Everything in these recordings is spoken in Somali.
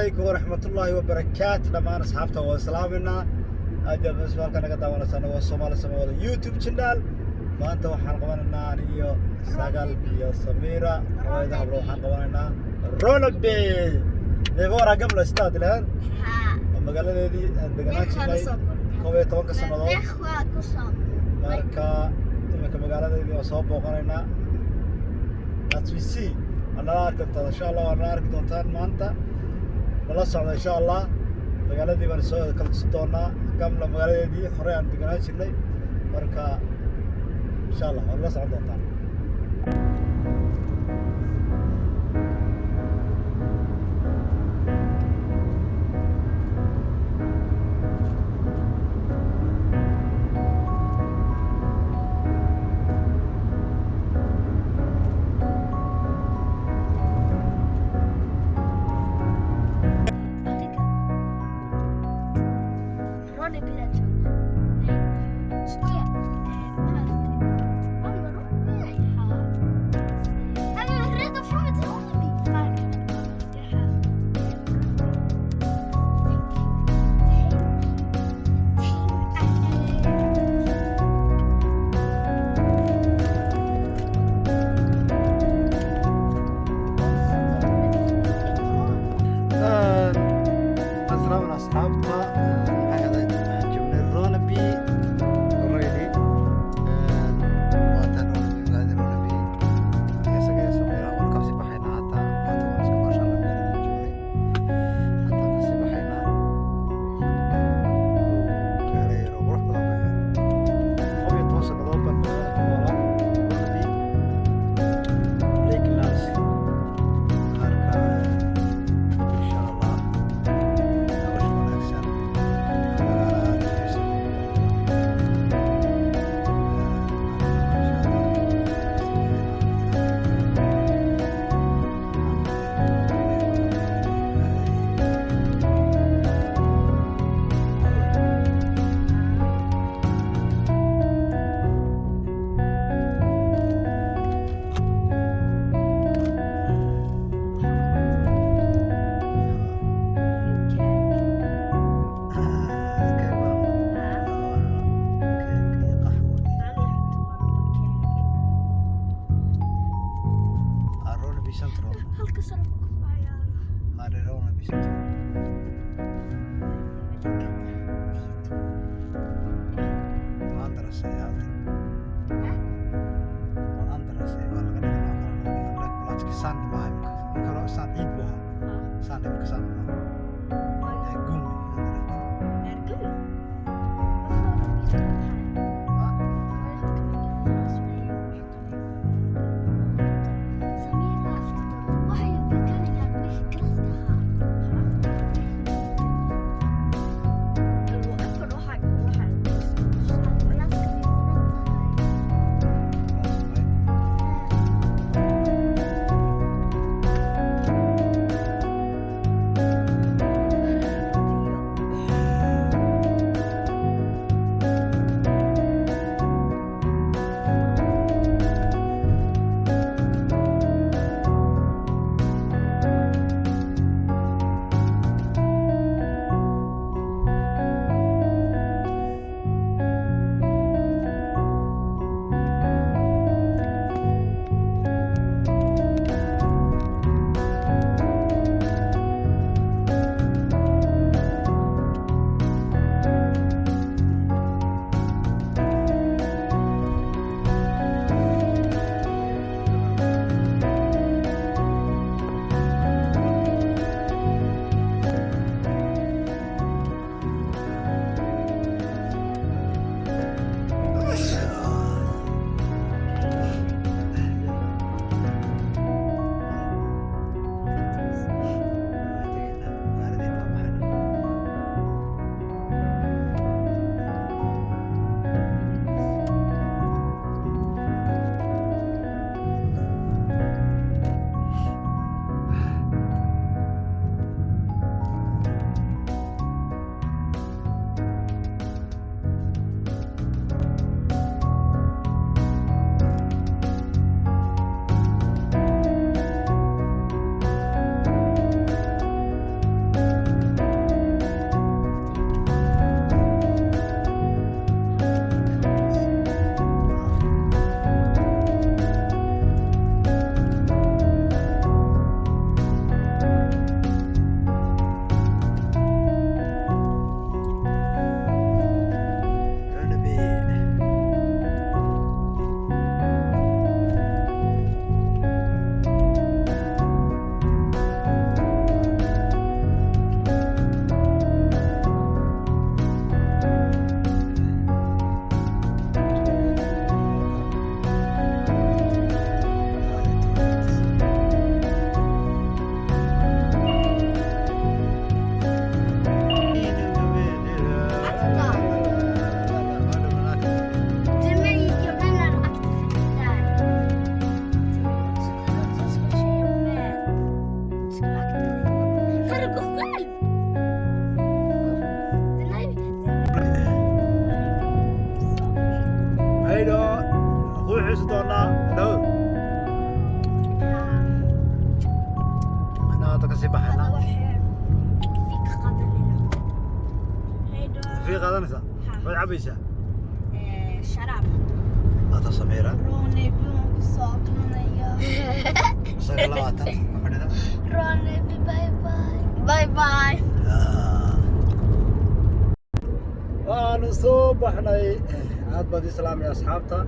عليكم ورحمة الله وبركاته دمان أصحابته وسلامنا أجل بالنسبة لك أنا قدامنا سنة والصومال سموه يوتيوب شانل ما أنت وحنا قوانا نيو ساقل يا سميرة وإذا بروح قوانا رونالدي نيفورا قبل استاد الآن أما قال لي دي عندنا شيء كوي توقع سنة ماركا إما قال لي دي وصوب بوقنا نتوسي أنا أركض إن شاء الله وأنا أركض تان ما أنت ولا صعد إن شاء الله مقالة دي بنسوي كل ستونا كم مقالة دي خري عند جناح شلي مركا إن شاء الله ولا صعد تان عيش دونا لو أنا تكسي بحنا في قادنسا وين عبيسة شراب هذا سميرة روني بيوم ساكنة يا سجلات أفريدا روني باي باي باي باي وأنا صبحنا عاد بدي سلام يا أصحابتا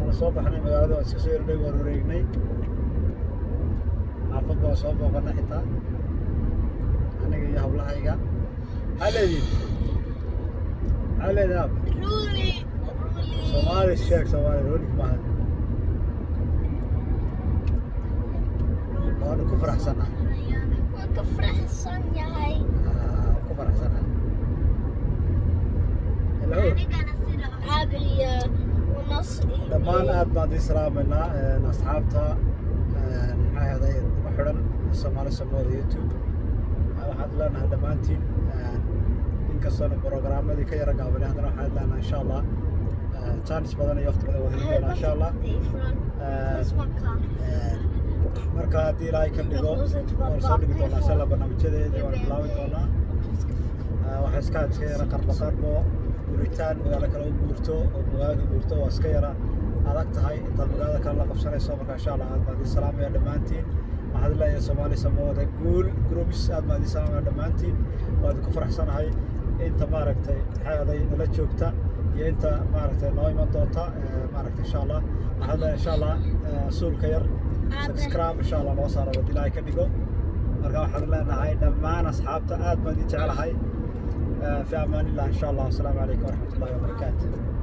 أنا صبحنا مقالة وسكسير لي وروريني عفوا بصوب وقنا حتى أنا جاي هبلها إيجا علي ناب رولي سومالي الشيخ سومالي رولي كمان وأنا كفر حسنا كفر حسن يا هاي كفر حسنا عابري ونص دمان aad baan idin salaameynaa asxaabta maxaa ahday ugu xidhan Soomaali Samooda YouTube waxaad leenahay dhammaantiin inkastoona programmadii ka yara gaabanay haddana waxaad leenahay insha Allah chance badan iyo waqti badan wada doonaa insha Allah marka haddii ilaahay ka dhigo waan soo dhigi doonaa insha Allah barnaamijyadeedii waan bilaabi doonaa waxaa iska yara qarbo guritaan magaalo kale u guurto oo magaalada guurto waa iska yara adag tahay intaad magaalada kale la qabsanayso marka insha Allah aad baan idin salaamaya dhammaantiin waxaad leeyahay Soomaali Samooda guul groups aad baan idin salaamaya dhammaantiin waad ku faraxsanahay inta maaragtay xaaday nala joogta iyo inta maaragtay noo iman doonta maaragtay insha Allah waxaad leeyahay insha Allah suulka yar subscribe insha Allah noo saaro wad ilaahay ka dhigo marka waxaad leenahay dhammaan asxaabta aad baan idin jecelahay في أمان الله إن شاء الله والسلام عليكم ورحمة الله وبركاته